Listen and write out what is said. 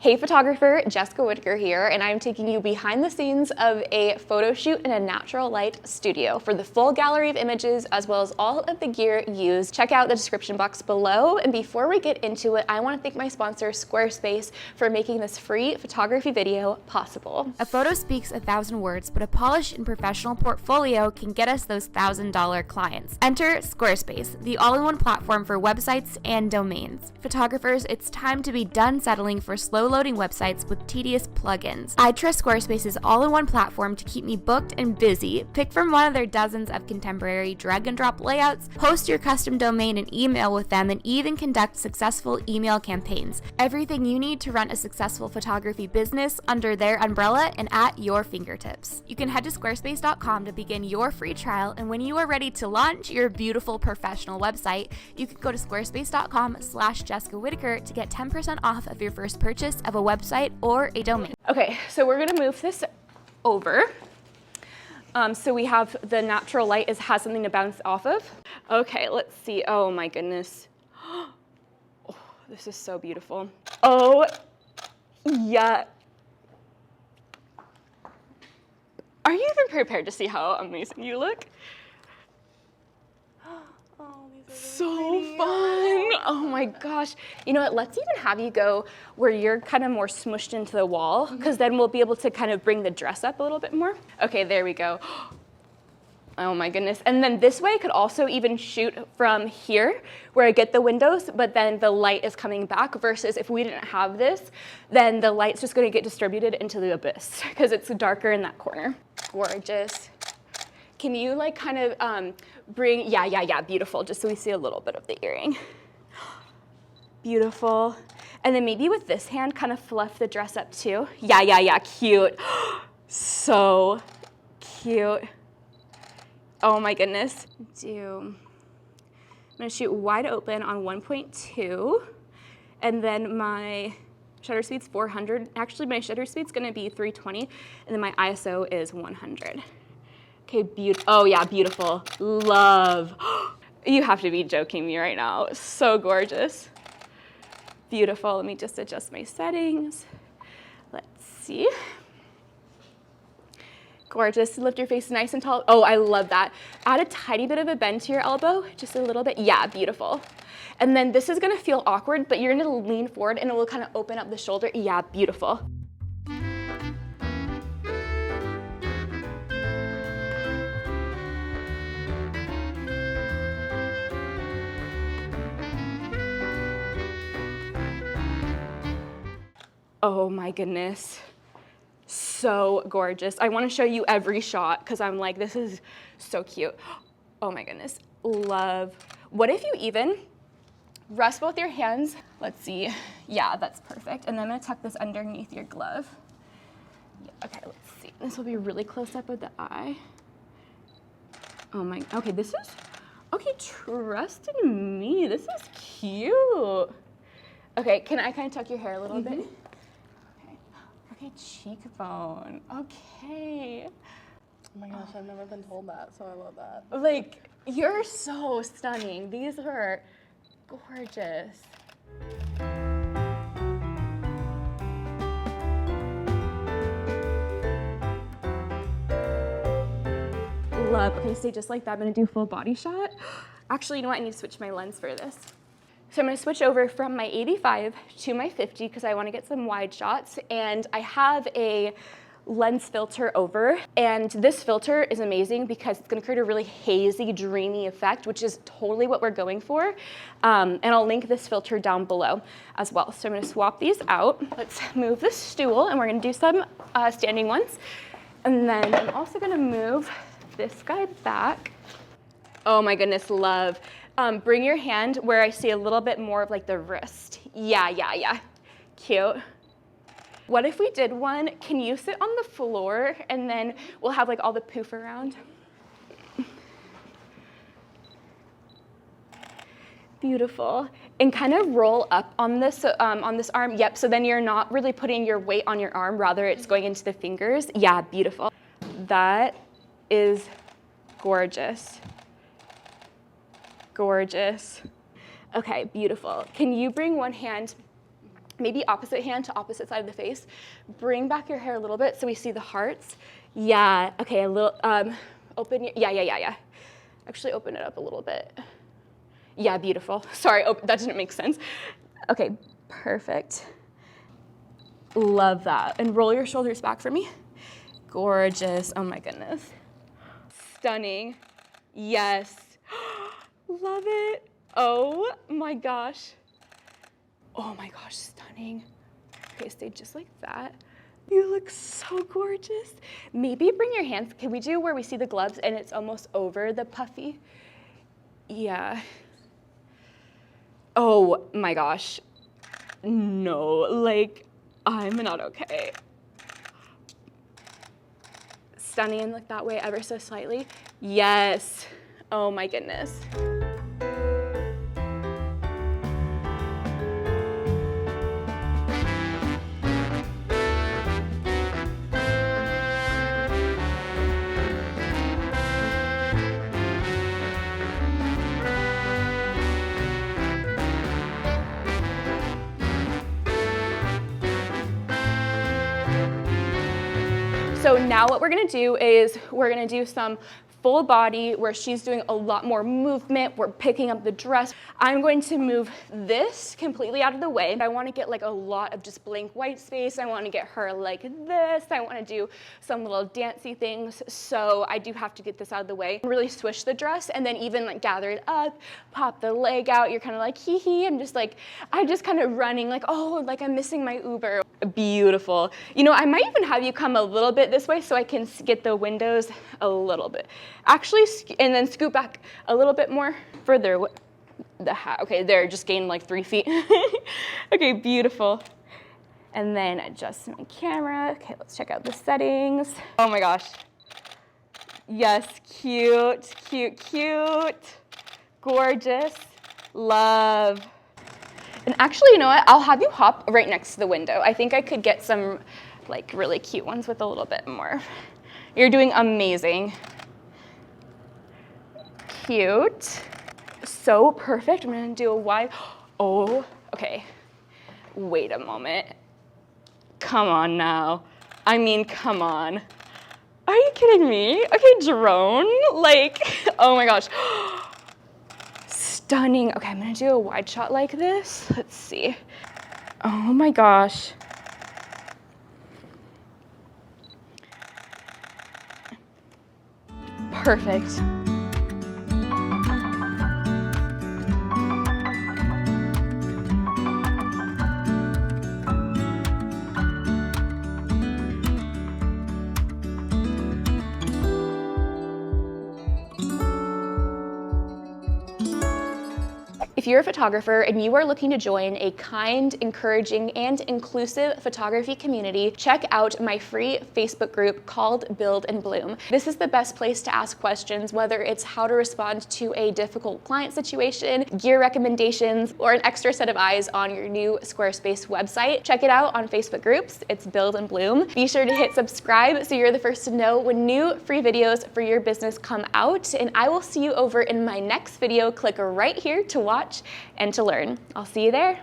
Hey photographer, Jessica Whitaker here, and I'm taking you behind the scenes of a photo shoot in a natural light studio for the full gallery of images as well as all of the gear used. Check out the description box below, and before we get into it, I want to thank my sponsor Squarespace for making this free photography video possible. A photo speaks 1,000 words, but a polished and professional portfolio can get us those $1,000 clients. Enter Squarespace, the all-in-one platform for websites and domains. Photographers, it's time to be done settling for slow-loading websites with tedious plugins. I trust Squarespace's all-in-one platform to keep me booked and busy. Pick from one of their dozens of contemporary drag-and-drop layouts, host your custom domain and email with them, and even conduct successful email campaigns. Everything you need to run a successful photography business under their umbrella and at your fingertips. You can head to squarespace.com to begin your free trial, and when you are ready to launch your beautiful professional website, you can go to squarespace.com/Jessica Whitaker to get 10% off of your first purchase of a website or a domain. Okay, so we're gonna move this over. So we have the natural light has something to bounce off of. Okay, let's see. Oh my goodness. Oh, this is so beautiful. Oh, yeah. Are you even prepared to see how amazing you look? So fun. Oh my gosh. You know what, let's even have you go where you're kind of more smushed into the wall, because then we'll be able to kind of bring the dress up a little bit more. Okay, there we go. Oh my goodness. And then this way I could also even shoot from here where I get the windows, but then the light is coming back, versus if we didn't have this, then the light's just gonna get distributed into the abyss because it's darker in that corner. Gorgeous. Can you like kind of bring, yeah, beautiful, just so we see a little bit of the earring. Beautiful. And then maybe with this hand, kind of fluff the dress up too. Yeah, cute. So cute. Oh my goodness. I'm gonna shoot wide open on 1.2, and then my shutter speed's 400. Actually, my shutter speed's gonna be 320, and then my ISO is 100. Okay, oh yeah, beautiful. Love. You have to be joking me right now. So gorgeous. Beautiful. Let me just adjust my settings. Let's see. Gorgeous. Lift your face nice and tall. Oh, I love that. Add a tiny bit of a bend to your elbow, just a little bit. Yeah, beautiful. And then this is gonna feel awkward, but you're gonna lean forward and it will kind of open up the shoulder. Yeah, beautiful. Oh my goodness, so gorgeous. I want to show you every shot because I'm like, this is so cute. Oh my goodness, love. What if you even rest both your hands? Let's see. Yeah, that's perfect. And then I'm gonna tuck this underneath your glove. Yeah, okay, let's see. This will be really close up with the eye. Oh my, okay, this is, okay, trust in me. This is cute. Okay, can I kind of tuck your hair a little bit? Okay, cheekbone. Okay. Oh my gosh, I've never been told that, so I love that. Like, you're so stunning. These are gorgeous. Love. Okay, stay just like that. I'm gonna do full body shot. Actually, you know what? I need to switch my lens for this. So I'm gonna switch over from my 85 to my 50 because I wanna get some wide shots, and I have a lens filter over, and this filter is amazing because it's gonna create a really hazy, dreamy effect, which is totally what we're going for. And I'll link this filter down below as well. So I'm gonna swap these out. Let's move the stool, and we're gonna do some standing ones. And then I'm also gonna move this guy back. Oh my goodness, love. Bring your hand where I see a little bit more of like the wrist. Yeah. Cute. What if we did one, can you sit on the floor and then we'll have like all the poof around? Beautiful. And kind of roll up on this arm. Yep, so then you're not really putting your weight on your arm, rather it's going into the fingers. Yeah, beautiful. That is gorgeous. Gorgeous. Okay, beautiful. Can you bring one hand maybe opposite hand to opposite side of the face. Bring back your hair a little bit so we see the hearts. Yeah, okay, a little, open your, yeah. Actually open it up a little bit. Yeah, beautiful. Sorry, that didn't make sense. Okay, perfect. Love that. And roll your shoulders back for me. Gorgeous, oh my goodness. Stunning, yes. Love it. Oh my gosh. Oh my gosh, stunning. Okay, stay just like that. You look so gorgeous. Maybe bring your hands, can we do where we see the gloves and it's almost over the puffy? Yeah. Oh my gosh. No, like, I'm not okay. Stunning and look that way ever so slightly. Yes. Oh my goodness. So now what we're gonna do is we're gonna do some full body where she's doing a lot more movement. We're picking up the dress. I'm going to move this completely out of the way. I want to get like a lot of just blank white space. I want to get her like this. I want to do some little dancey things. So I do have to get this out of the way. Really swish the dress and then even like gather it up, pop the leg out. You're kind of like hee hee. I'm just kind of running like, oh, like I'm missing my Uber. Beautiful. You know, I might even have you come a little bit this way so I can get the windows a little bit. Actually, and then scoot back a little bit more further. The hat, okay, there, just gained like 3 feet. Okay, beautiful. And then adjust my camera. Okay, let's check out the settings. Oh my gosh. Yes, cute, cute, cute. Gorgeous, love. And actually, you know what? I'll have you hop right next to the window. I think I could get some like really cute ones with a little bit more. You're doing amazing. Cute. So perfect. I'm gonna do a wide, oh, okay. Wait a moment. Come on now. I mean, come on. Are you kidding me? Okay, drone, like, oh my gosh. Stunning. Okay, I'm gonna do a wide shot like this. Let's see. Oh my gosh. Perfect. If you're a photographer and you are looking to join a kind, encouraging, and inclusive photography community, check out my free Facebook group called Build and Bloom. This is the best place to ask questions, whether it's how to respond to a difficult client situation, gear recommendations, or an extra set of eyes on your new Squarespace website. Check it out on Facebook groups. It's Build and Bloom. Be sure to hit subscribe so you're the first to know when new free videos for your business come out, and I will see you over in my next video. Click right here to watch and to learn. I'll see you there.